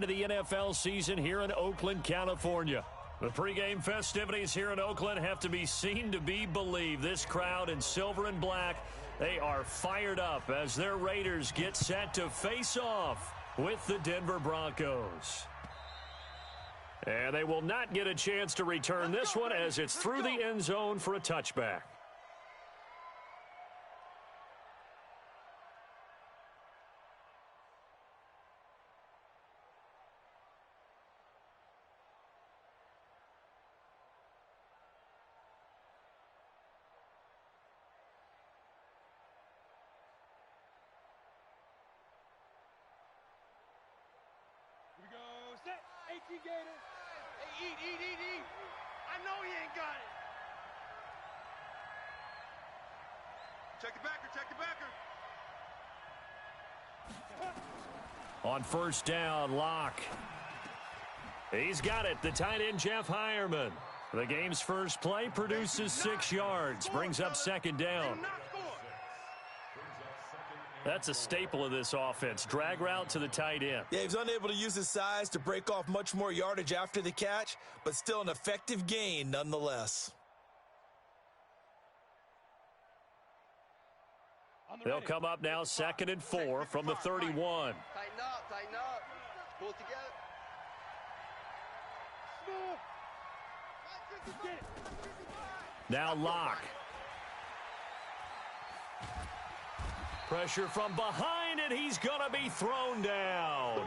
To the NFL season here in Oakland, California. The pregame festivities here in Oakland have to be seen to be believed. This crowd in silver and black, they are fired up as their Raiders get set to face off with the Denver Broncos. And they will not get a chance to return this one as it's through the end zone for a touchback. Eat. I know he ain't got it. Check the backer. On first down, Locke. He's got it. The tight end, Jeff Heuerman. The game's first play produces 6 yards. Brings up second down. That's a staple of this offense. Drag route to the tight end. Yeah, he's unable to use his size to break off much more yardage after the catch, but still an effective gain nonetheless. They'll come up now 2nd and 4 from the 31. Tighten up. Pull it together. Now Locke. Pressure from behind, and he's going to be thrown down.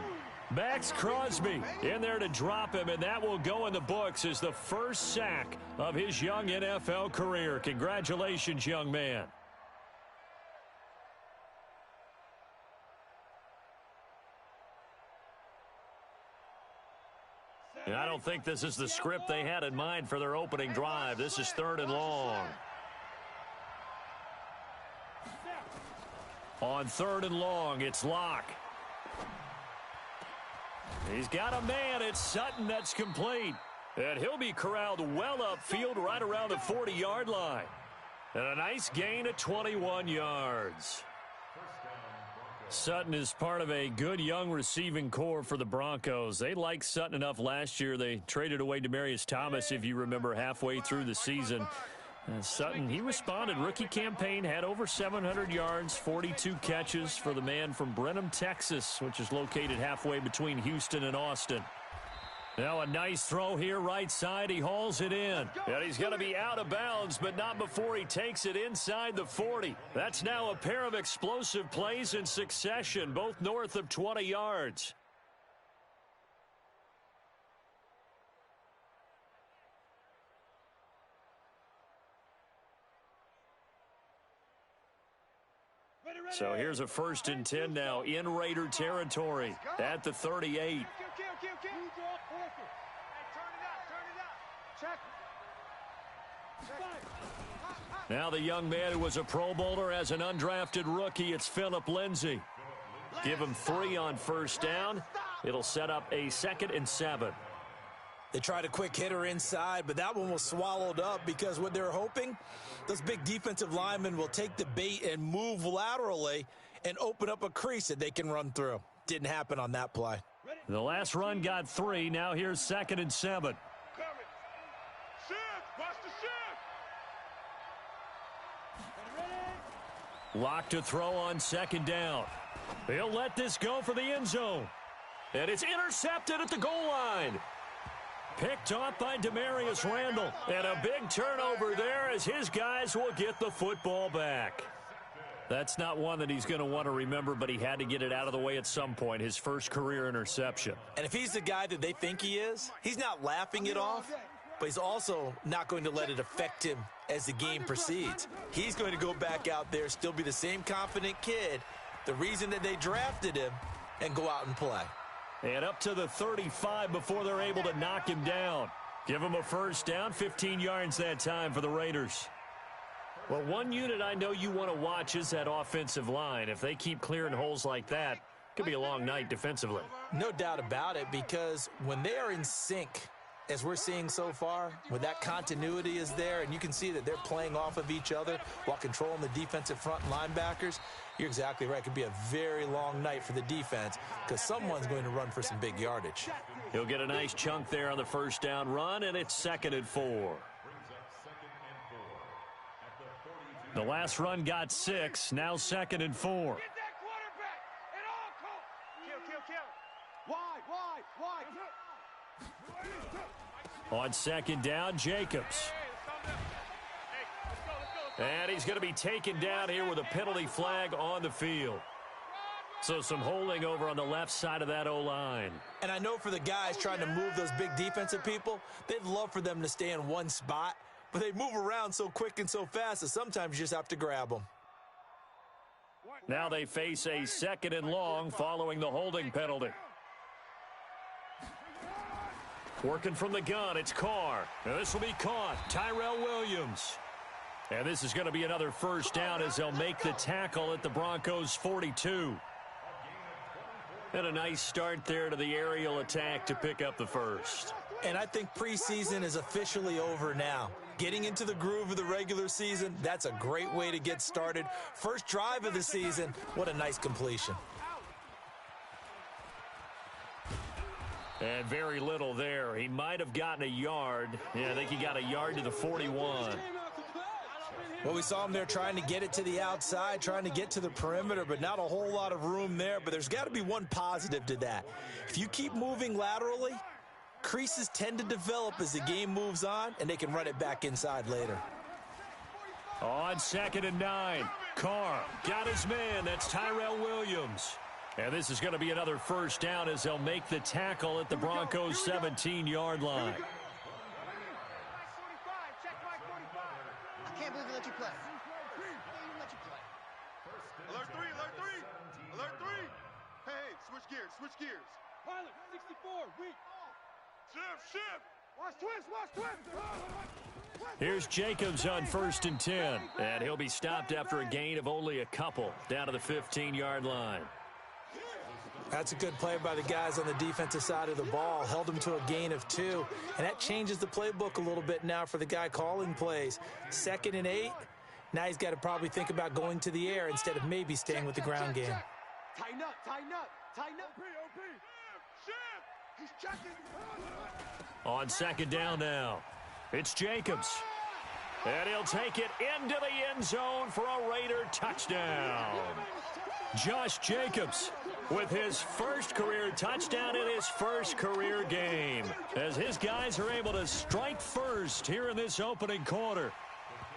Max Crosby in there to drop him, and that will go in the books as the first sack of his young NFL career. Congratulations, young man. And I don't think this is the script they had in mind for their opening drive. This is 3rd and long. On 3rd and long, it's Locke. He's got a man. It's Sutton that's complete. And he'll be corralled well upfield right around the 40-yard line. And a nice gain of 21 yards. Sutton is part of a good young receiving core for the Broncos. They liked Sutton enough last year. They traded away Demaryius Thomas, if you remember, halfway through the season. And Sutton, he responded. Rookie campaign, had over 700 yards, 42 catches for the man from Brenham, Texas, which is located halfway between Houston and Austin. Now a nice throw here right side. He hauls it in. And he's going to be out of bounds, but not before he takes it inside the 40. That's now a pair of explosive plays in succession, both north of 20 yards. So here's a 1st and 10 now in Raider territory at the 38. Now the young man who was a Pro Bowler as an undrafted rookie, it's Phillip Lindsay. Give him 3 on first down. It'll set up a 2nd and 7. They tried a quick hitter inside, but that one was swallowed up because what they're hoping, those big defensive linemen will take the bait and move laterally and open up a crease that they can run through. Didn't happen on that play. The last run got 3. Now here's 2nd and 7. Locke to throw on 2nd down. He'll let this go for the end zone. And it's intercepted at the goal line. Picked off by Demarius Randall. And a big turnover there as his guys will get the football back. That's not one that he's going to want to remember, but he had to get it out of the way at some point, his first career interception. And if he's the guy that they think he is, he's not laughing it off, but he's also not going to let it affect him as the game proceeds. He's going to go back out there, still be the same confident kid, the reason that they drafted him, and go out and play. And up to the 35 before they're able to knock him down. Give him a first down, 15 yards that time for the Raiders. Well, one unit I know you want to watch is that offensive line. If they keep clearing holes like that, it could be a long night defensively. No doubt about it, because when they are in sync as we're seeing so far, where that continuity is there, and you can see that they're playing off of each other while controlling the defensive front linebackers, you're exactly right. It could be a very long night for the defense because someone's going to run for some big yardage. He'll get a nice chunk there on the first down run, and it's 2nd and 4. The last run got 6, now 2nd and 4. Get that quarterback and all coach. Kill. Wide. On 2nd down, Jacobs. And he's going to be taken down here with a penalty flag on the field. So some holding over on the left side of that O-line. And I know for the guys trying to move those big defensive people, they'd love for them to stay in one spot, but they move around so quick and so fast that sometimes you just have to grab them. Now they face a 2nd and long following the holding penalty. Working from the gun, it's Carr. Now this will be caught. Tyrell Williams. And this is going to be another first down as they'll make the tackle at the Broncos' 42. And a nice start there to the aerial attack to pick up the first. And I think preseason is officially over now. Getting into the groove of the regular season, that's a great way to get started. First drive of the season, what a nice completion. And very little there. He might have gotten a yard. Yeah, I think he got a yard to the 41. Well, we saw him there trying to get it to the outside, trying to get to the perimeter, but not a whole lot of room there. But there's got to be one positive to that. If you keep moving laterally, creases tend to develop as the game moves on, and they can run it back inside later. On 2nd and 9, Carr got his man. That's Tyrell Williams. And this is going to be another first down as they'll make the tackle at the Broncos' 17-yard line. I can't believe they let you play. They let you play. Alert 3. Alert 3. Hey, switch gears. Pilot, 64, weak. Shift. Watch twist. Here's Jacobs on 1st and 10. And he'll be stopped after a gain of only a couple down to the 15-yard line. That's a good play by the guys on the defensive side of the ball. Held him to a gain of 2. And that changes the playbook a little bit now for the guy calling plays. 2nd and 8. Now he's got to probably think about going to the air instead of maybe staying with the ground game. Tighten up. OP. Shift. He's checking. On 2nd down now, it's Jacobs. And he'll take it into the end zone for a Raider touchdown. Josh Jacobs with his first career touchdown in his first career game, as his guys are able to strike first here in this opening quarter.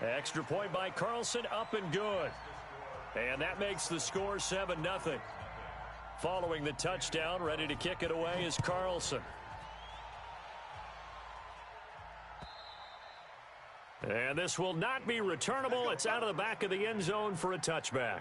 Extra point by Carlson, up and good. And that makes the score 7-0. Following the touchdown, ready to kick it away is Carlson. And this will not be returnable. It's out of the back of the end zone for a touchback.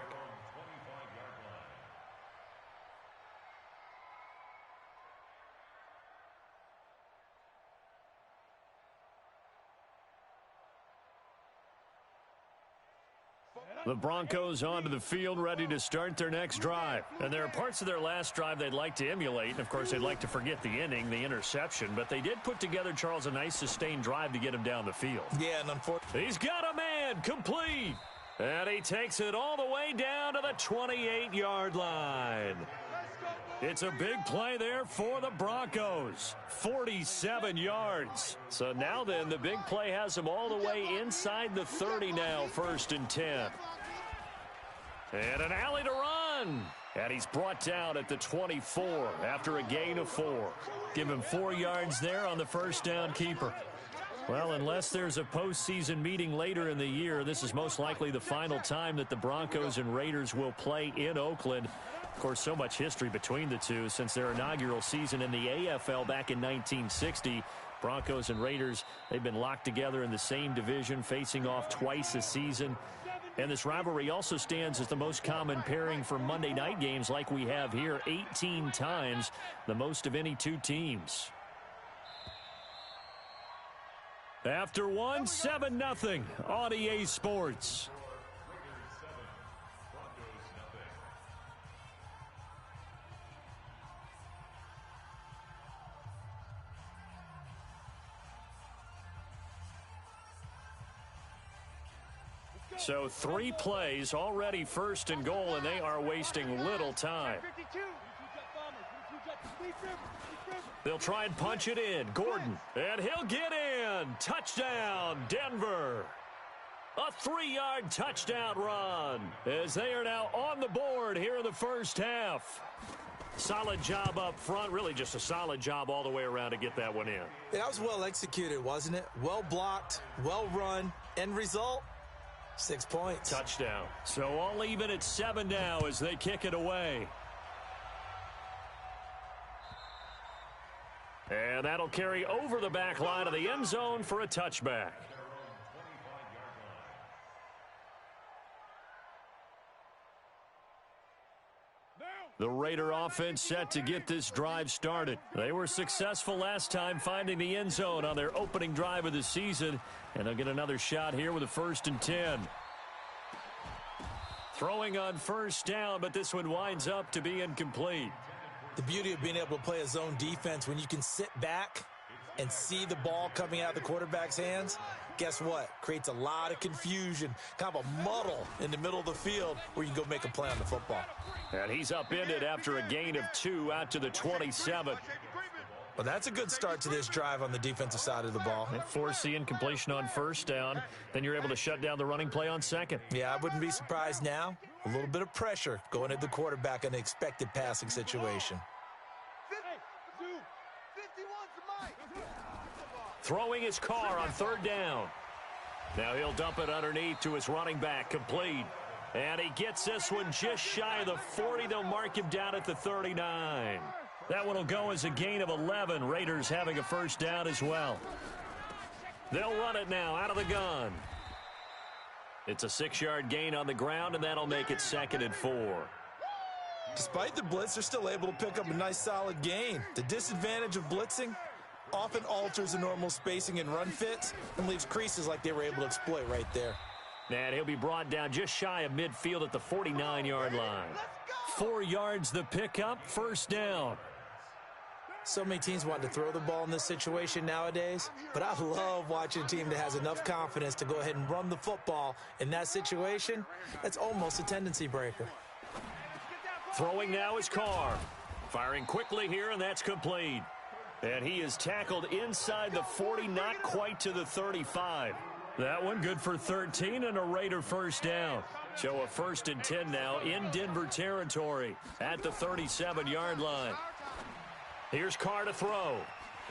The Broncos onto the field, ready to start their next drive. And there are parts of their last drive they'd like to emulate. And, of course, they'd like to forget the inning, the interception. But they did put together, Charles, a nice sustained drive to get him down the field. Yeah, and unfortunately, he's got a man, complete. And he takes it all the way down to the 28-yard line. It's a big play there for the Broncos. 47 yards. So now then, the big play has them all the way inside the 30 now, 1st and 10. And an alley to run. And he's brought down at the 24 after a gain of 4. Give him 4 yards there on the first down keeper. Well, unless there's a postseason meeting later in the year, this is most likely the final time that the Broncos and Raiders will play in Oakland. Of course, so much history between the two since their inaugural season in the AFL back in 1960. Broncos and Raiders, they've been locked together in the same division, facing off twice a season. And this rivalry also stands as the most common pairing for Monday night games like we have here, 18 times, the most of any two teams. After one, 7-0 on EA Sports. So 3 plays, already first and goal, and they are wasting little time. 52. They'll try and punch it in. Gordon, and he'll get in. Touchdown, Denver. A 3-yard touchdown run as they are now on the board here in the first half. Solid job up front, really just a solid job all the way around to get that one in. That was well executed, wasn't it? Well blocked, well run. End result, 6 points. Touchdown. So all even at 7 now as they kick it away. And that'll carry over the back line of the end zone for a touchback. The Raider offense set to get this drive started. They were successful last time finding the end zone on their opening drive of the season, and they'll get another shot here with a 1st and 10. Throwing on first down, but this one winds up to be incomplete. The beauty of being able to play a zone defense when you can sit back and see the ball coming out of the quarterback's hands, guess what? Creates a lot of confusion, kind of a muddle in the middle of the field where you can go make a play on the football. And he's upended after a gain of 2 out to the 27. Well, that's a good start to this drive on the defensive side of the ball. And force the incompletion on first down. Then you're able to shut down the running play on second. Yeah, I wouldn't be surprised now. A little bit of pressure going at the quarterback in an expected passing situation. Throwing his car on 3rd down. Now he'll dump it underneath to his running back, complete. And he gets this one just shy of the 40. They'll mark him down at the 39. That one will go as a gain of 11. Raiders having a first down as well. They'll run it now out of the gun. It's a 6-yard gain on the ground, and that'll make it 2nd and 4. Despite the blitz, they're still able to pick up a nice solid gain. The disadvantage of blitzing often alters the normal spacing and run fits and leaves creases like they were able to exploit right there. And he'll be brought down just shy of midfield at the 49-yard line. 4 yards the pickup, first down. So many teams want to throw the ball in this situation nowadays, but I love watching a team that has enough confidence to go ahead and run the football in that situation. That's almost a tendency breaker. Throwing now is Carr. Firing quickly here, and that's complete. And he is tackled inside the 40, not quite to the 35. That one good for 13 and a Raider first down. So a 1st and 10 now in Denver territory at the 37-yard line. Here's Carr to throw.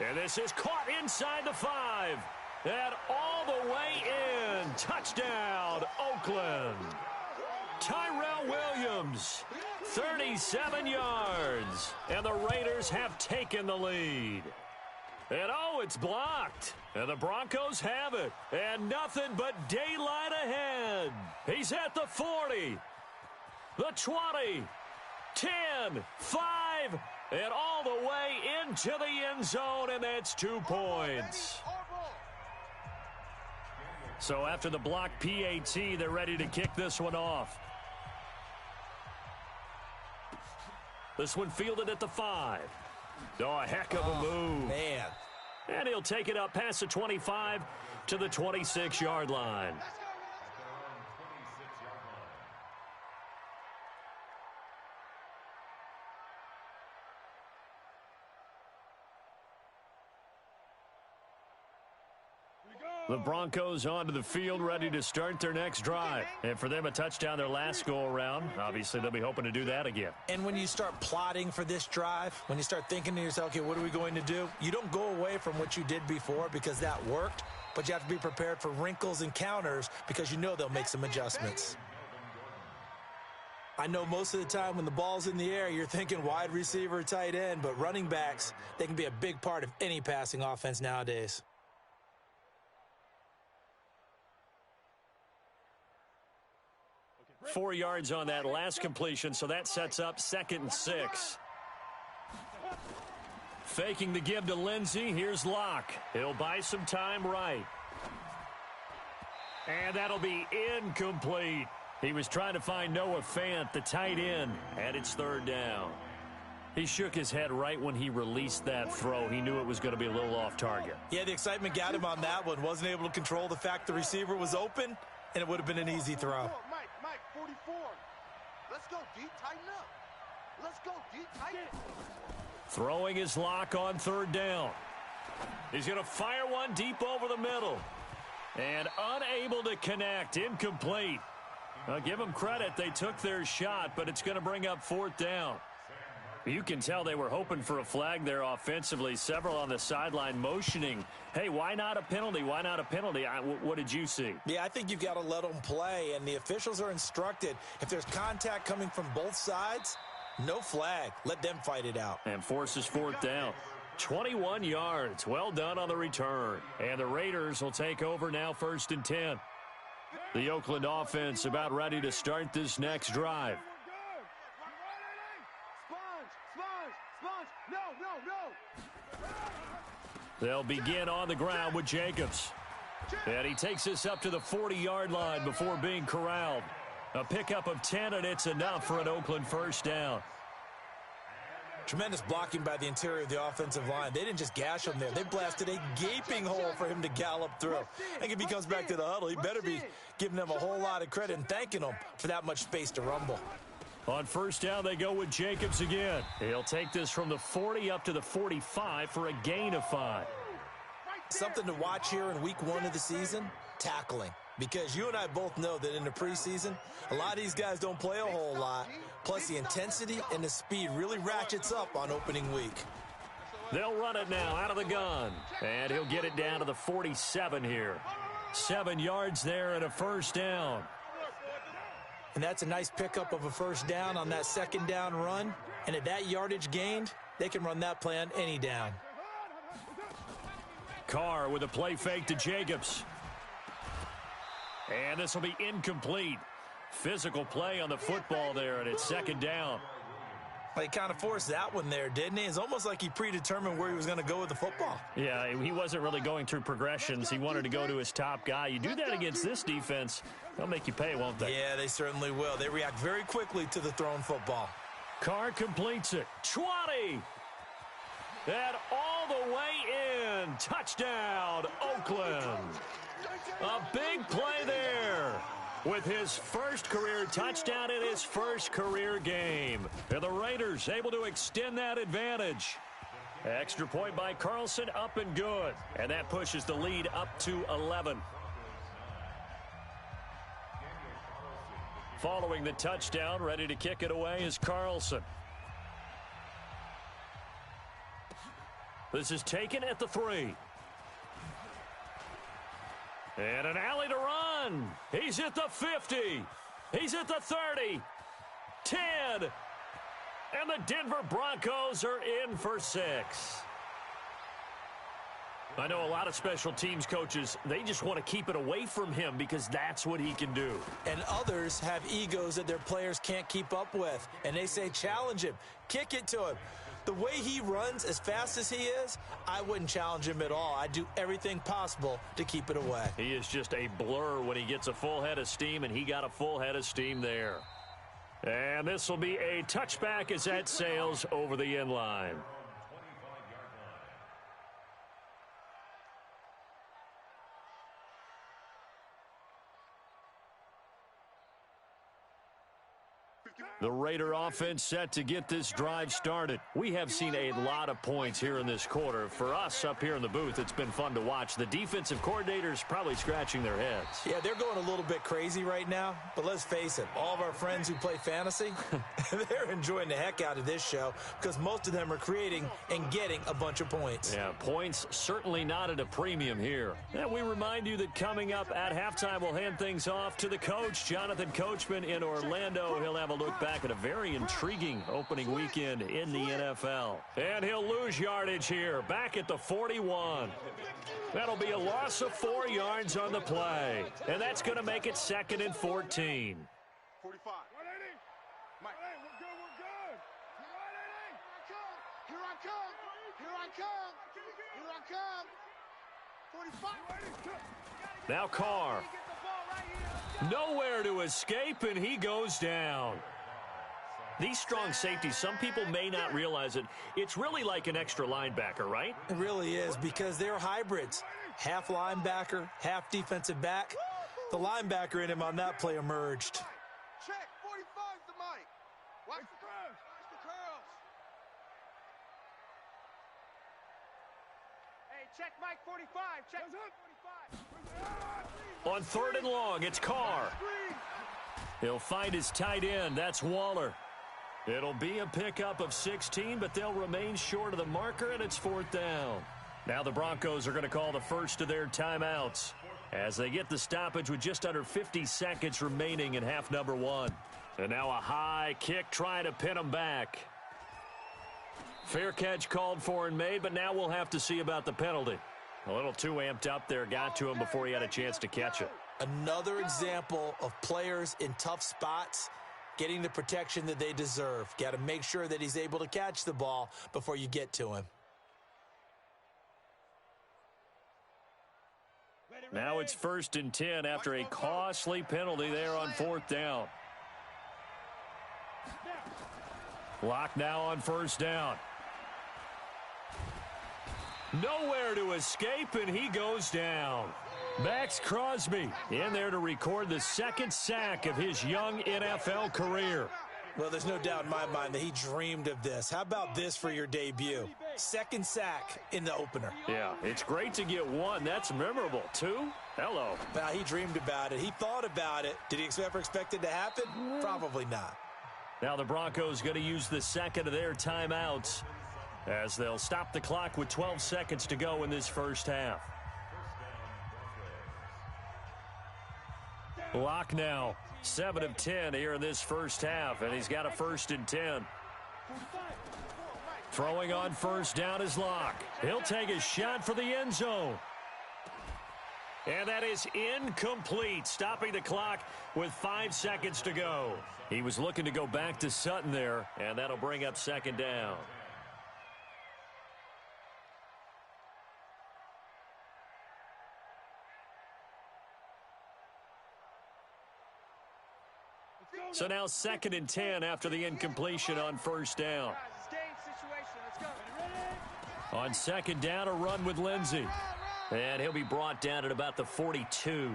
And this is caught inside the 5. And all the way in. Touchdown, Oakland. Tyrell Williams, 37 yards. And the Raiders have taken the lead. And oh, it's blocked. And the Broncos have it. And nothing but daylight ahead. He's at the 40, the 20, 10, 5, and all the way into the end zone, and that's 2 points. So after the block PAT, they're ready to kick this one off. This one fielded at the 5. Oh, a heck of a move. Man. And he'll take it up past the 25 to the 26-yard line. The Broncos onto the field, ready to start their next drive. And for them, a touchdown their last go-around. Obviously, they'll be hoping to do that again. And when you start plotting for this drive, when you start thinking to yourself, okay, what are we going to do? You don't go away from what you did before because that worked, but you have to be prepared for wrinkles and counters because you know they'll make some adjustments. I know most of the time when the ball's in the air, you're thinking wide receiver, tight end, but running backs, they can be a big part of any passing offense nowadays. Okay. 4 yards on that last completion, so that sets up 2nd and 6. Faking the give to Lindsey. Here's Locke. He'll buy some time right. And that'll be incomplete. He was trying to find Noah Fant, the tight end, and it's 3rd down. He shook his head right when he released that throw. He knew it was going to be a little off target. Yeah, the excitement got him on that one. Wasn't able to control the fact the receiver was open, and it would have been an easy throw. Mike, 44. Let's go, D. Tighten up. Let's go, D. Tighten up. Throwing his lock on third down. He's going to fire one deep over the middle. And unable to connect. Incomplete. I'll give them credit. They took their shot, but it's going to bring up fourth down. You can tell they were hoping for a flag there offensively. Several on the sideline motioning. Hey, why not a penalty? Why not a penalty? What did you see? Yeah, I think you've got to let them play, and the officials are instructed. If there's contact coming from both sides, no flag. Let them fight it out. And forces fourth down. 21 yards. Well done on the return. And the Raiders will take over now, 1st and 10. The Oakland offense about ready to start this next drive. They'll begin on the ground with Jacobs. And he takes this up to the 40-yard line before being corralled. A pickup of 10, and it's enough for an Oakland first down. Tremendous blocking by the interior of the offensive line. They didn't just gash him there. They blasted a gaping hole for him to gallop through. I think if he comes back to the huddle, he better be giving them a whole lot of credit and thanking them for that much space to rumble. On first down, they go with Jacobs again. He'll take this from the 40 up to the 45 for a gain of 5. Something to watch here in week 1 of the season, tackling. Because you and I both know that in the preseason, a lot of these guys don't play a whole lot. Plus, the intensity and the speed really ratchets up on opening week. They'll run it now out of the gun. And he'll get it down to the 47 here. 7 yards there and a first down. And that's a nice pickup of a first down on that second down run. And at that yardage gained, they can run that play on any down. Carr with a play fake to Jacobs. And this will be incomplete. Physical play on the football there, and it's second down. Well, he kind of forced that one there, didn't he? It's almost like he predetermined where he was going to go with the football. Yeah, he wasn't really going through progressions. He wanted to go to his top guy. You do that against this defense, they'll make you pay, won't they? Yeah, they certainly will. They react very quickly to the thrown football. Carr completes it. 20. And all the way in. Touchdown, Oakland. A big play there. With his first career touchdown in his first career game. And the Raiders able to extend that advantage. Extra point by Carlson, up and good. And that pushes the lead up to 11. Following the touchdown, ready to kick it away is Carlson. This is taken at the 3. And an alley to run. He's at the 50. He's at the 30. 10. And the Denver Broncos are in for 6. I know a lot of special teams coaches, they just want to keep it away from him because that's what he can do. And others have egos that their players can't keep up with. And they say, challenge him. Kick it to him. The way he runs as fast as he is, I wouldn't challenge him at all. I'd do everything possible to keep it away. He is just a blur when he gets a full head of steam, and he got a full head of steam there. And this will be a touchback as that sails over the end line. The Raider offense set to get this drive started. We have seen a lot of points here in this quarter. For us up here in the booth, it's been fun to watch. The defensive coordinators probably scratching their heads. Yeah, they're going a little bit crazy right now. But let's face it, all of our friends who play fantasy, they're enjoying the heck out of this show because most of them are creating and getting a bunch of points. Yeah, points certainly not at a premium here. And we remind you that coming up at halftime, we'll hand things off to the coach, Jonathan Coachman in Orlando. He'll have a look back at a very intriguing opening weekend in the NFL. And he'll lose yardage here, back at the 41. That'll be a loss of 4 yards on the play. And that's going to make it 2nd and 14. 45. Mike. We're good. Here I come. 45. Now Carr. Nowhere to escape, and he goes down. These strong safeties, some people may not realize it. It's really like an extra linebacker, right? It really is because they're hybrids. Half linebacker, half defensive back. The linebacker in him on that play emerged. Check, 45's the mic. Watch the curls. Watch the curls. Hey, check Mike 45. Check 45. On 3rd and long, it's Carr. He'll find his tight end. That's Waller. It'll be a pickup of 16, but they'll remain short of the marker, and it's 4th down. Now the Broncos are going to call the first of their timeouts as they get the stoppage with just under 50 seconds remaining in half number 1. And now a high kick trying to pin them back. Fair catch called for and made, but now we'll have to see about the penalty. A little too amped up there, got to him before he had a chance to catch it. Another example of players in tough spots getting the protection that they deserve. Got to make sure that he's able to catch the ball before you get to him. Now it's 1st and 10 after a costly penalty there on 4th down. Lock now on 1st down. Nowhere to escape, and he goes down. Max Crosby in there to record the 2nd sack of his young NFL career. Well, there's no doubt in my mind that he dreamed of this. How about this for your debut? 2nd sack in the opener. Yeah, it's great to get 1. That's memorable. 2? Hello. Well, he dreamed about it. He thought about it. Did he ever expect it to happen? Probably not. Now the Broncos going to use the 2nd of their timeouts as they'll stop the clock with 12 seconds to go in this first half. Lock now, 7 of 10 here in this first half, and he's got a 1st and 10. Throwing on 1st down is Lock. He'll take a shot for the end zone. And that is incomplete, stopping the clock with 5 seconds to go. He was looking to go back to Sutton there, and that'll bring up 2nd down. So now 2nd and 10 after the incompletion on 1st down. On 2nd down, a run with Lindsey. And he'll be brought down at about the 42.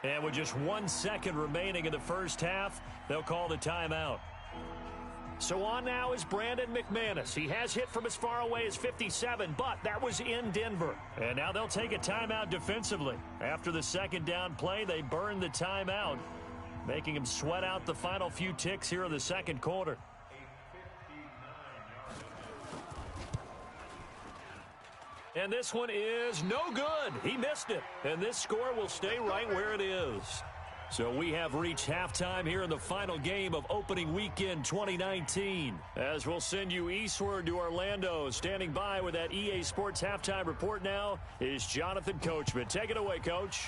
And with just 1 second remaining in the first half, they'll call the timeout. So on now is Brandon McManus. He has hit from as far away as 57, but that was in Denver. And now they'll take a timeout defensively. After the 2nd down play, they burn the timeout, making him sweat out the final few ticks here in the 2nd quarter. And this one is no good. He missed it. And this score will stay right where it is. So we have reached halftime here in the final game of opening weekend 2019. As we'll send you eastward to Orlando. Standing by with that EA Sports halftime report now is Jonathan Coachman. Take it away, Coach.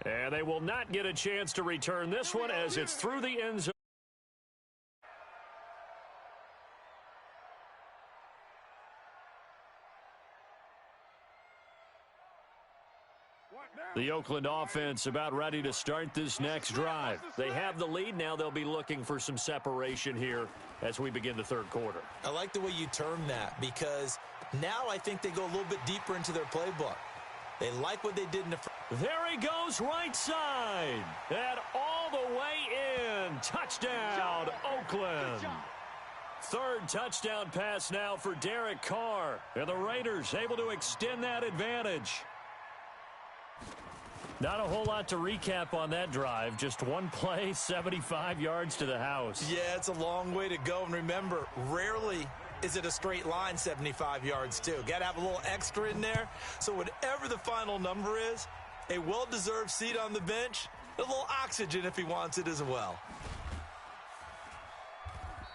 And they will not get a chance to return this one as it's through the end zone. The Oakland offense about ready to start this next drive. They have the lead. Now they'll be looking for some separation here as we begin the 3rd quarter. I like the way you term that because now I think they go a little bit deeper into their playbook. They like what they did in the first. There he goes right side. And all the way in. Touchdown, Oakland. 3rd touchdown pass now for Derek Carr. And the Raiders able to extend that advantage. Not a whole lot to recap on that drive. Just one play, 75 yards to the house. Yeah, it's a long way to go. And remember, rarely is it a straight line 75 yards, too. Got to have a little extra in there. So whatever the final number is, a well-deserved seat on the bench, a little oxygen if he wants it as well.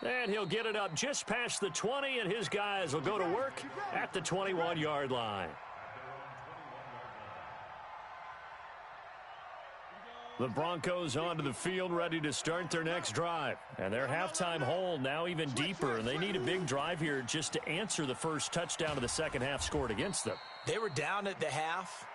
And he'll get it up just past the 20, and his guys will go to work at the 21-yard line. The Broncos onto the field ready to start their next drive. And their halftime hole now even deeper, and they need a big drive here just to answer the first touchdown of the second half scored against them. They were down at the half.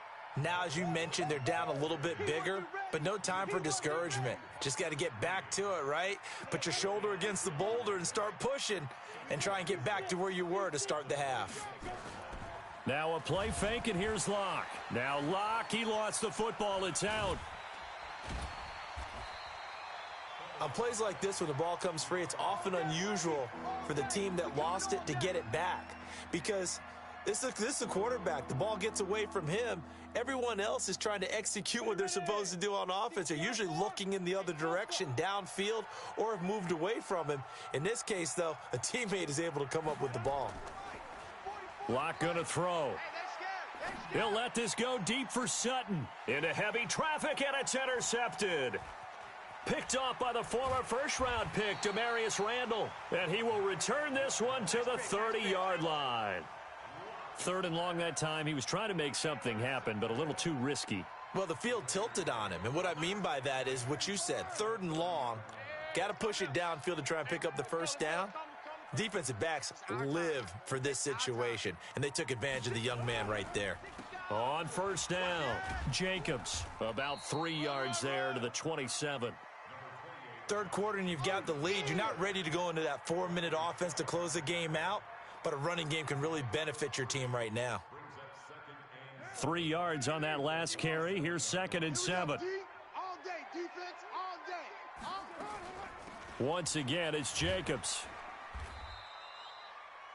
Now, as you mentioned, they're down a little bit bigger, but no time for discouragement. Just got to get back to it, right? Put your shoulder against the boulder and start pushing and try and get back to where you were to start the half. Now a play fake, and here's Locke. Now Locke, he lost the football. It's out. On plays like this, when the ball comes free, it's often unusual for the team that lost it to get it back. Because this is a quarterback. The ball gets away from him. Everyone else is trying to execute what they're supposed to do on offense. They're usually looking in the other direction, downfield, or have moved away from him. In this case, though, a teammate is able to come up with the ball. Locke going to throw. He'll let this go deep for Sutton. Into heavy traffic, and it's intercepted. Picked off by the former first-round pick, Demarius Randall. And he will return this one to the 30-yard line. 3rd and long that time. He was trying to make something happen, but a little too risky. Well, the field tilted on him. And what I mean by that is what you said. 3rd and long. Got to push it downfield to try and pick up the first down. Defensive backs live for this situation, and they took advantage of the young man right there. On 1st down, Jacobs about 3 yards there to the 27. 3rd quarter, and you've got the lead. You're not ready to go into that 4-minute offense to close the game out, but a running game can really benefit your team right now. 3 yards on that last carry. Here's 2nd and 7. All day, defense, all day. Once again, it's Jacobs.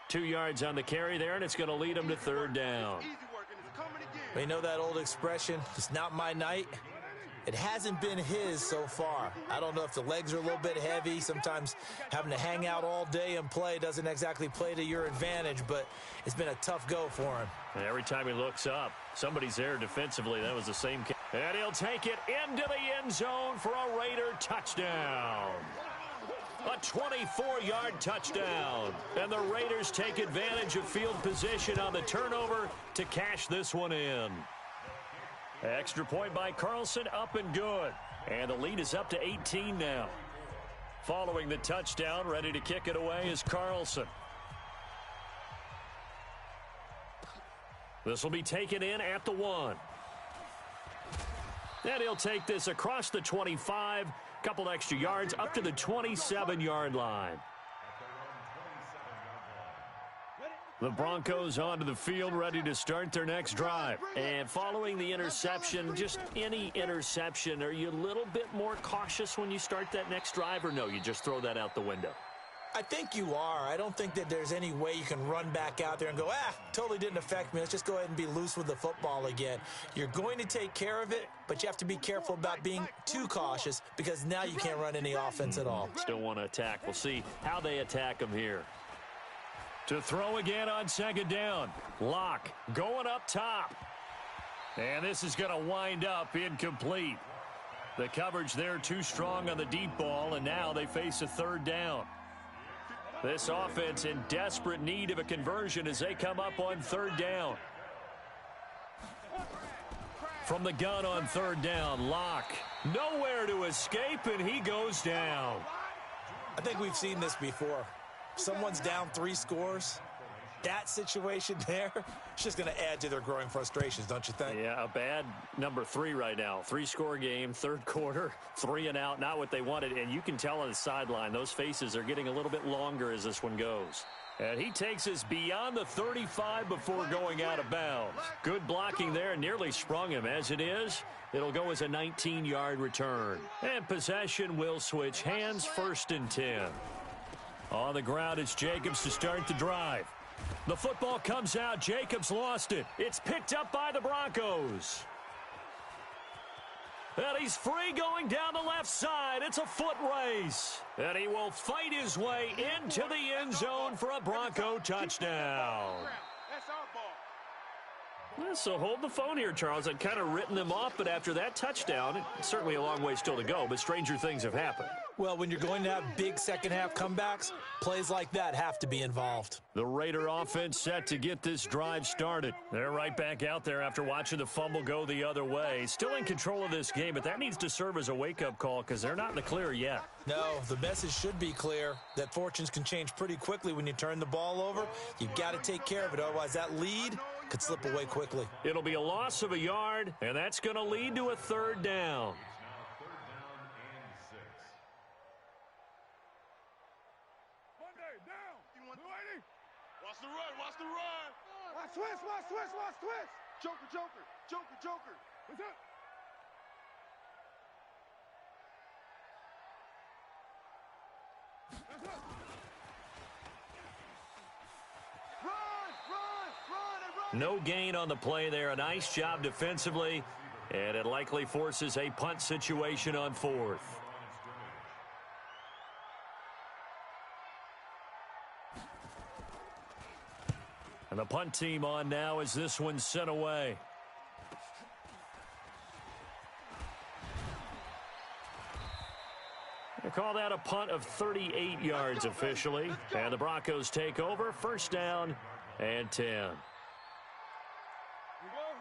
2 yards on the carry there, and it's going to lead him to 3rd down. Easy work, and it's coming again. You know that old expression, it's not my night? It hasn't been his so far. I don't know if the legs are a little bit heavy. Sometimes having to hang out all day and play doesn't exactly play to your advantage, but it's been a tough go for him. And every time he looks up, somebody's there defensively. That was the same. And he'll take it into the end zone for a Raider touchdown. A 24-yard touchdown. And the Raiders take advantage of field position on the turnover to cash this one in. Extra point by Carlson, up and good. And the lead is up to 18 now. Following the touchdown, ready to kick it away is Carlson. This will be taken in at the 1. And he'll take this across the 25, couple extra yards, up to the 27-yard line. The Broncos onto the field, ready to start their next drive. And following the interception, just any interception, are you a little bit more cautious when you start that next drive, or no, you just throw that out the window? I think you are. I don't think that there's any way you can run back out there and go, totally didn't affect me. Let's just go ahead and be loose with the football again. You're going to take care of it, but you have to be careful about being too cautious because now you can't run any offense at all. Still want to attack. We'll see how they attack them here. To throw again on 2nd down. Locke going up top. And this is going to wind up incomplete. The coverage there too strong on the deep ball, and now they face a 3rd down. This offense in desperate need of a conversion as they come up on 3rd down. From the gun on 3rd down, Locke nowhere to escape, and he goes down. I think we've seen this before. Someone's down 3 scores. That situation there, it's just going to add to their growing frustrations, don't you think? Yeah, a bad number 3 right now. 3-score game, 3rd quarter, 3 and out, not what they wanted. And you can tell on the sideline, those faces are getting a little bit longer as this one goes. And he takes us beyond the 35 before going out of bounds. Good blocking there, nearly sprung him. As it is, it'll go as a 19-yard return. And possession will switch hands, 1st and 10. On the ground, it's Jacobs to start the drive. The football comes out. Jacobs lost it. It's picked up by the Broncos. And he's free going down the left side. It's a foot race. And he will fight his way into the end zone for a Bronco touchdown. That's our ball. Well, so hold the phone here, Charles. I'd kind of written them off, but after that touchdown, it's certainly a long way still to go, but stranger things have happened. Well, when you're going to have big second-half comebacks, plays like that have to be involved. The Raider offense set to get this drive started. They're right back out there after watching the fumble go the other way. Still in control of this game, but that needs to serve as a wake-up call because they're not in the clear yet. No, the message should be clear that fortunes can change pretty quickly when you turn the ball over. You've got to take care of it, otherwise that lead could slip away quickly. It'll be a loss of a yard, and that's going to lead to a 3rd down. Watch the run, watch the run. Watch twist, watch twist, watch twist. Joker, Joker, Joker, Joker. What's up? No gain on the play there. A nice job defensively, and it likely forces a punt situation on fourth. And the punt team on now as this one's sent away. They call that a punt of 38 yards officially. And the Broncos take over. First down and 10.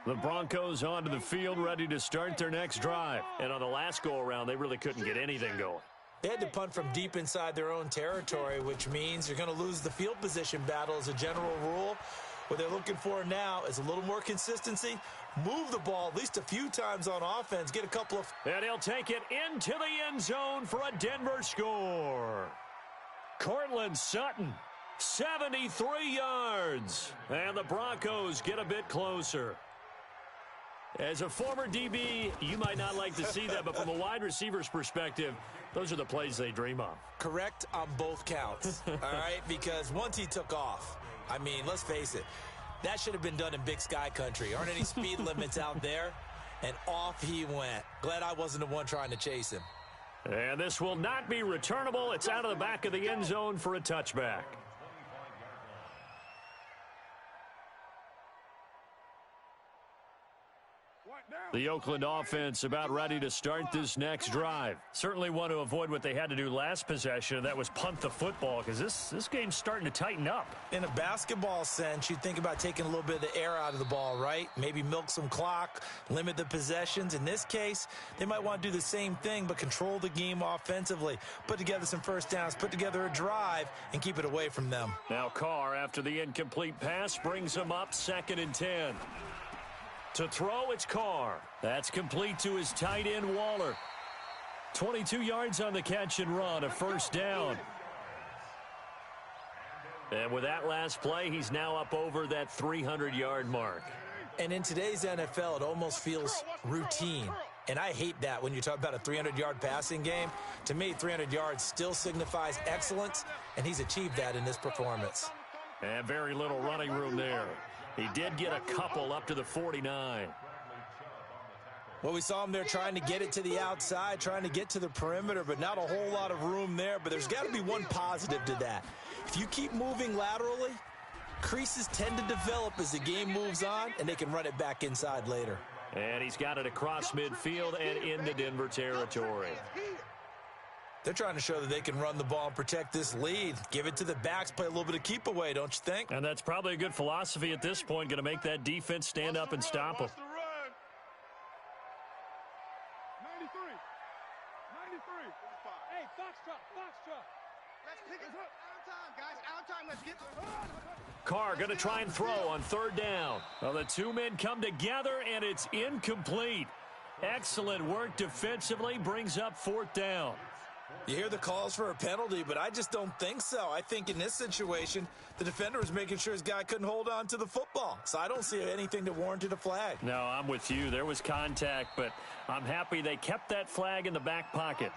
The Broncos onto the field, ready to start their next drive. And on the last go-around, they really couldn't get anything going. They had to punt from deep inside their own territory, which means you're going to lose the field position battle as a general rule. What they're looking for now is a little more consistency. Move the ball at least a few times on offense. Get a couple of... And he'll take it into the end zone for a Denver score. Courtland Sutton, 73 yards. And the Broncos get a bit closer. As a former DB, you might not like to see that, but from a wide receiver's perspective, those are the plays they dream of. Correct on both counts, all right? Because once he took off, I mean, let's face it, that should have been done in Big Sky country. Aren't any speed limits out there? And off he went. Glad I wasn't the one trying to chase him. And this will not be returnable. It's out of the back of the end zone for a touchback. The Oakland offense about ready to start this next drive. Certainly want to avoid what they had to do last possession, and that was punt the football, because this game's starting to tighten up. In a basketball sense, you think about taking a little bit of the air out of the ball, right? Maybe milk some clock, limit the possessions. In this case, they might want to do the same thing, but control the game offensively. Put together some first downs, put together a drive, and keep it away from them. Now Carr, after the incomplete pass, brings him up 2nd and 10. To throw, it's Carr. That's complete to his tight end, Waller. 22 yards on the catch and run, a first down. And with that last play, he's now up over that 300-yard mark. And in today's NFL, it almost feels routine. And I hate that when you talk about a 300-yard passing game. To me, 300 yards still signifies excellence, and he's achieved that in this performance. And very little running room there. He did get a couple up to the 49. Well, we saw him there trying to get it to the outside, trying to get to the perimeter, but not a whole lot of room there. But there's got to be one positive to that. If you keep moving laterally, creases tend to develop as the game moves on, and they can run it back inside later. And he's got it across midfield and into Denver territory. They're trying to show that they can run the ball and protect this lead. Give it to the backs, play a little bit of keep away, don't you think? And that's probably a good philosophy at this point, going to make that defense stand up and stop them. 93. 93. Hey, Foxtrot. Let's pick it up. Out of time, guys. Out of time. Let's get... Carr going to try and throw on 3rd down. Well, the two men come together, and it's incomplete. Excellent work defensively, brings up 4th down. You hear the calls for a penalty, but I just don't think so. I think in this situation, the defender was making sure his guy couldn't hold on to the football. So I don't see anything that warranted a flag. No, I'm with you. There was contact, but I'm happy they kept that flag in the back pocket.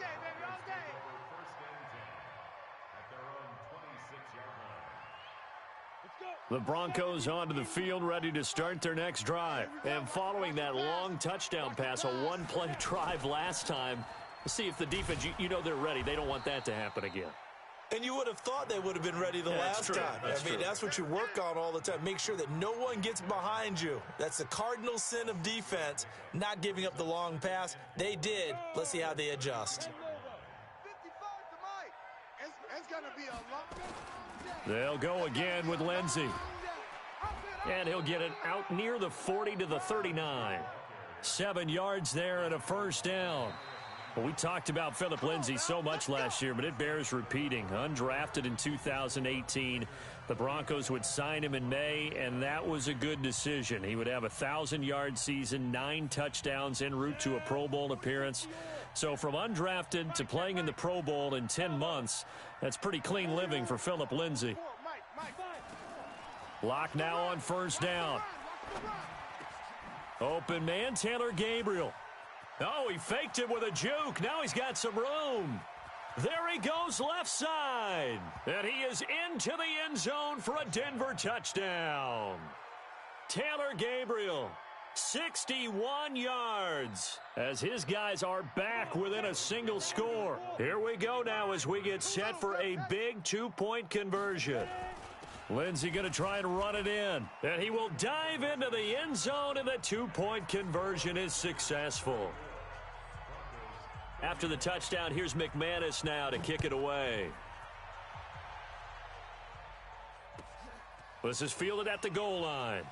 The Broncos onto the field, ready to start their next drive. And following that long touchdown pass, a one-play drive last time, we'll see if the defense, you know they're ready. They don't want that to happen again. And you would have thought they would have been ready the last time. I mean, that's what you work on all the time. Make sure that no one gets behind you. That's the cardinal sin of defense, not giving up the long pass. They did. Let's see how they adjust. 55 to Mike. It's going to be a long day. They'll go again with Lindsey. And he'll get it out near the 40 to the 39. 7 yards there and a first down. Well, we talked about Phillip Lindsay so much last year, but it bears repeating. Undrafted in 2018. The Broncos would sign him in May, and that was a good decision. He would have a 1,000-yard season, 9 touchdowns en route to a Pro Bowl appearance. So from undrafted to playing in the Pro Bowl in 10 months, that's pretty clean living for Phillip Lindsay. Lock now on first down. Open man, Taylor Gabriel. Oh, he faked it with a juke. Now he's got some room. There he goes left side. And he is into the end zone for a Denver touchdown. Taylor Gabriel, 61 yards, as his guys are back within a single score. Here we go now as we get set for a big two-point conversion. Lindsey going to try and run it in. And he will dive into the end zone, and the two-point conversion is successful. After the touchdown, here's McManus now to kick it away. This is fielded at the goal line.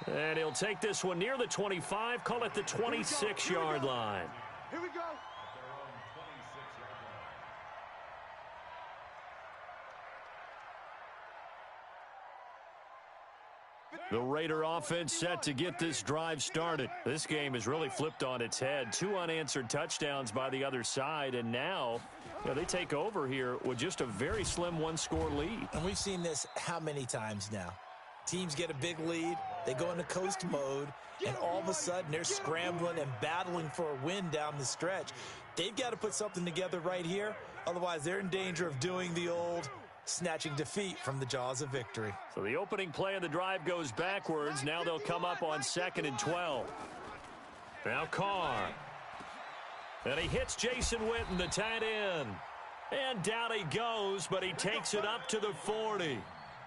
And he'll take this one near the 25, call it the 26-yard line. Here we go. The Raider offense set to get this drive started. This game has really flipped on its head. 2 unanswered touchdowns by the other side, and now they take over here with just a very slim one-score lead. And we've seen this how many times now? Teams get a big lead, they go into coast mode, and all of a sudden they're scrambling and battling for a win down the stretch. They've got to put something together right here, otherwise they're in danger of doing the old snatching defeat from the jaws of victory. So the opening play of the drive goes backwards. Now they'll come up on 2nd and 12. Now Carr. And he hits Jason Witten, the tight end. And down he goes, but he takes it up to the 40.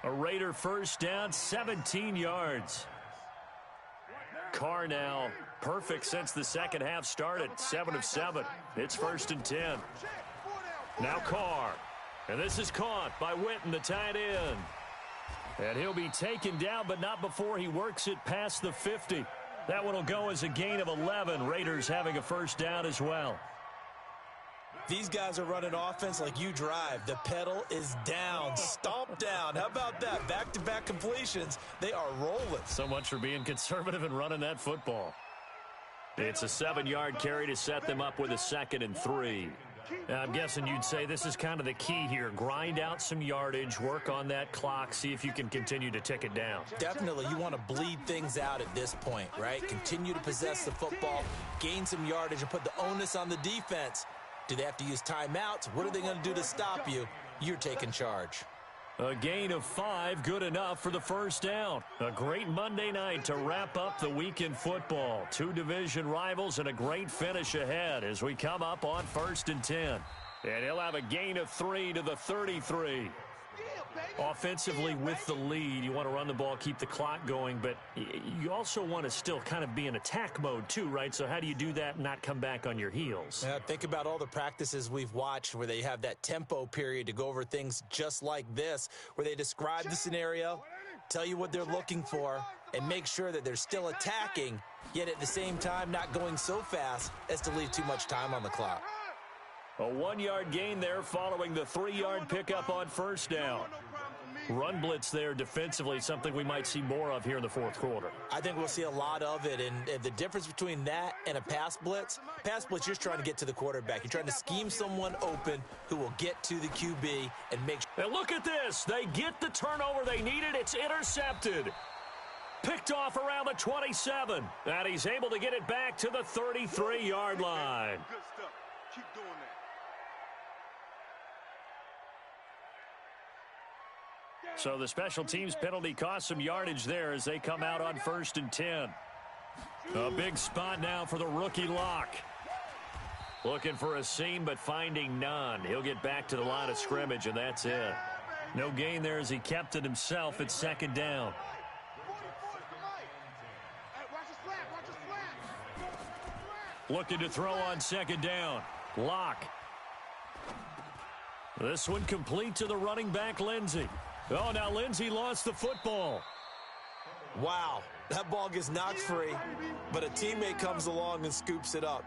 A Raider first down, 17 yards. Carr now perfect since the second half started, 7 of 7. It's 1st and 10. Now Carr. And this is caught by Witten, the tight end. And he'll be taken down, but not before he works it past the 50. That one will go as a gain of 11. Raiders having a first down as well. These guys are running offense like you drive. The pedal is down, stomp down. How about that? Back-to-back completions. They are rolling. So much for being conservative and running that football. It's a 7-yard carry to set them up with a 2nd and 3. I'm guessing you'd say this is kind of the key here. Grind out some yardage, work on that clock, see if you can continue to tick it down. Definitely, you want to bleed things out at this point, right? Continue to possess the football, gain some yardage, and put the onus on the defense. Do they have to use timeouts? What are they going to do to stop you? You're taking charge. A gain of 5, good enough for the first down. A great Monday night to wrap up the week in football. 2 division rivals and a great finish ahead as we come up on 1st and 10. And he'll have a gain of 3 to the 33. Offensively with the lead, you want to run the ball, keep the clock going, but you also want to still kind of be in attack mode too, right? So how do you do that and not come back on your heels? Think about all the practices we've watched where they have that tempo period to go over things just like this, where they describe the scenario, tell you what they're looking for, and make sure that they're still attacking, yet at the same time not going so fast as to leave too much time on the clock. A 1-yard gain there following the 3-yard pickup on first down. Run blitz there defensively, something we might see more of here in the fourth quarter. I think we'll see a lot of it, and the difference between that and a pass blitz, you're just trying to get to the quarterback. You're trying to scheme someone open who will get to the QB and make sure. And look at this. They get the turnover they needed. It's intercepted. Picked off around the 27. And he's able to get it back to the 33-yard line. Good stuff. Keep doing that. So the special teams penalty cost some yardage there as they come out on 1st and 10. A big spot now for the rookie Locke. Looking for a seam, but finding none. He'll get back to the line of scrimmage, and that's it. No gain there as he kept it himself at 2nd down. Looking to throw on 2nd down. Locke. This one complete to the running back, Lindsey. Oh, now Lindsey lost the football. Wow, that ball gets knocked free, but a teammate comes along and scoops it up.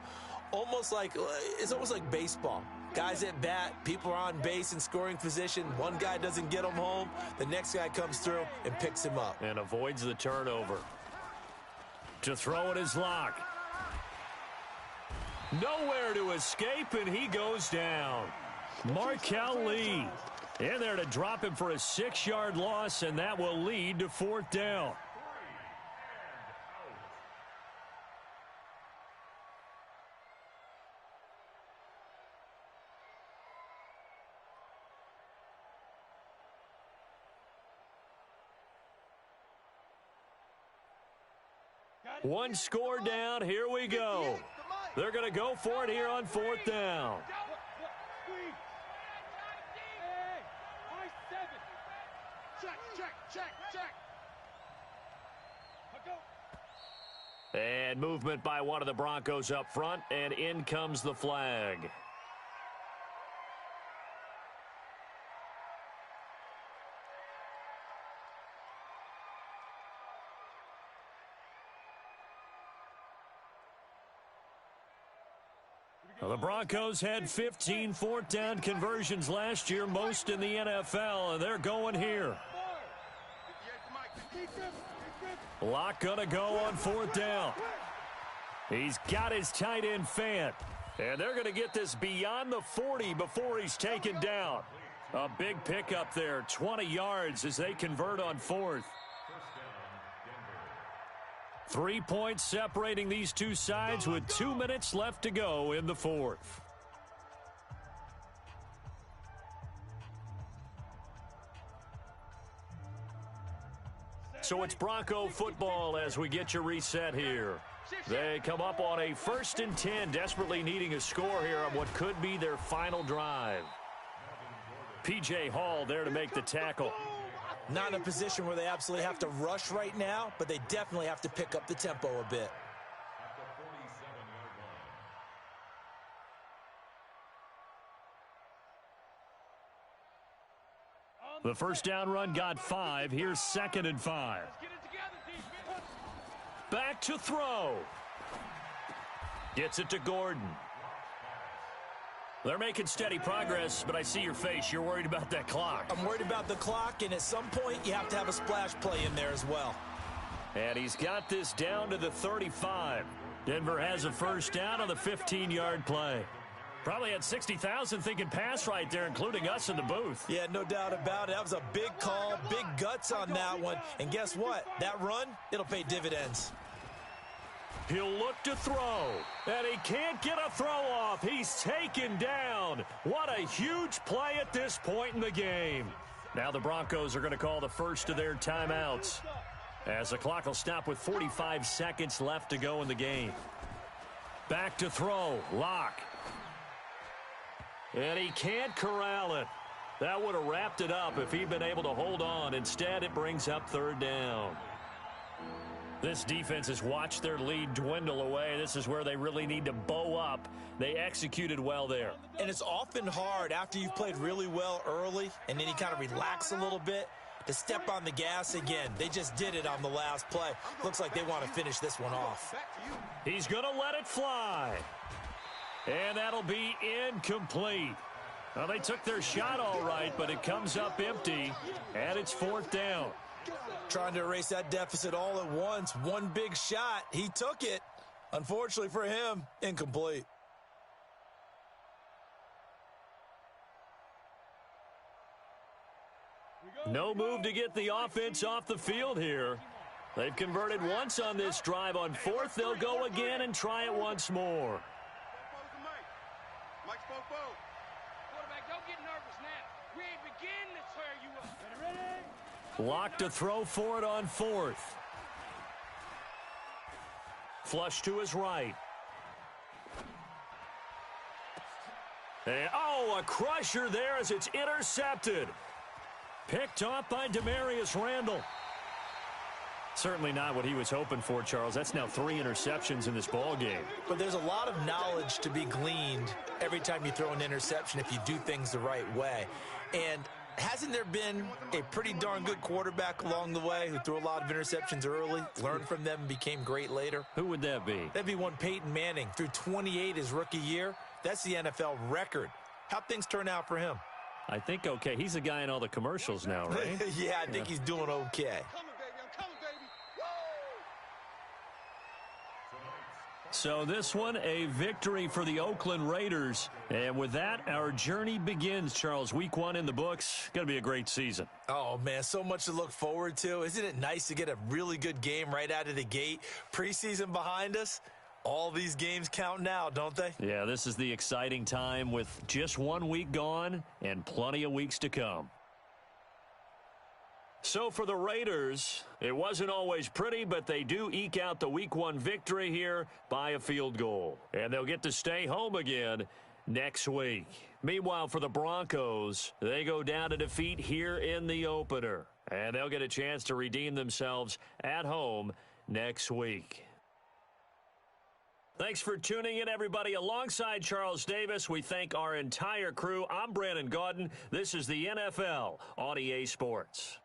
It's almost like baseball. Guys at bat, people are on base in scoring position. One guy doesn't get him home. The next guy comes through and picks him up. And avoids the turnover. To throw it is Locke. Nowhere to escape, and he goes down. Markel Lee. In there to drop him for a 6-yard loss, and that will lead to 4th down. One score down. Here we go. They're going to go for it here on 4th down. And movement by one of the Broncos up front, and in comes the flag. Well, the Broncos had 15 4th down conversions last year, most in the NFL, and they're going here. Locke gonna go on 4th down. He's got his tight end Fant, and they're gonna get this beyond the 40 before he's taken down. A big pickup there, 20 yards as they convert on 4th. 3 points separating these two sides with 2 minutes left to go in the 4th. So it's Bronco football as we get you reset here. They come up on a 1st and 10, desperately needing a score here on what could be their final drive. P.J. Hall there to make the tackle. Not in a position where they absolutely have to rush right now, but they definitely have to pick up the tempo a bit. The first down run got 5. Here's 2nd and 5. Back to throw. Gets it to Gordon. They're making steady progress, but I see your face. You're worried about that clock. I'm worried about the clock, and at some point you have to have a splash play in there as well. And he's got this down to the 35. Denver has a first down on the 15-yard play. Probably had 60,000 thinking pass right there, including us in the booth. Yeah, no doubt about it. That was a big call, big guts on that one. And guess what? That run, it'll pay dividends. He'll look to throw, and he can't get a throw off. He's taken down. What a huge play at this point in the game. Now the Broncos are going to call the first of their timeouts, as the clock will stop with 45 seconds left to go in the game. Back to throw, Locke. And he can't corral it. That would have wrapped it up if he'd been able to hold on. Instead, it brings up 3rd down. This defense has watched their lead dwindle away. This is where they really need to bow up. They executed well there. And it's often hard after you've played really well early and then you kind of relax a little bit to step on the gas again. They just did it on the last play. Looks like they want to finish this one off. He's going to let it fly. And that'll be incomplete. Well, they took their shot all right, but it comes up empty, and it's 4th down. Trying to erase that deficit all at once. One big shot. He took it. Unfortunately for him, incomplete. No move to get the offense off the field here. They've converted once on this drive. On 4th, they'll go again and try it once more. Quarterback, don't get nervous now. We ain't beginning to tear you up. Ready? Locke to throw for it on 4th. Flush to his right. And, a crusher there as it's intercepted. Picked off by Demarius Randall. Certainly not what he was hoping for, Charles. That's now 3 interceptions in this ball game. But there's a lot of knowledge to be gleaned every time you throw an interception if you do things the right way. And hasn't there been a pretty darn good quarterback along the way who threw a lot of interceptions early, learned from them, and became great later? Who would that be? That'd be one Peyton Manning. Threw 28 his rookie year. That's the NFL record. How'd things turn out for him? I think okay. He's a guy in all the commercials now, right? Yeah, I think he's doing okay. So this one, a victory for the Oakland Raiders. And with that, our journey begins, Charles. Week 1 in the books. Going to be a great season. Oh, man, so much to look forward to. Isn't it nice to get a really good game right out of the gate? Preseason behind us. All these games count now, don't they? Yeah, this is the exciting time with just 1 week gone and plenty of weeks to come. So for the Raiders, it wasn't always pretty, but they do eke out the Week 1 victory here by a field goal. And they'll get to stay home again next week. Meanwhile, for the Broncos, they go down to defeat here in the opener. And they'll get a chance to redeem themselves at home next week. Thanks for tuning in, everybody. Alongside Charles Davis, we thank our entire crew. I'm Brandon Gaudin. This is the NFL on EA Sports.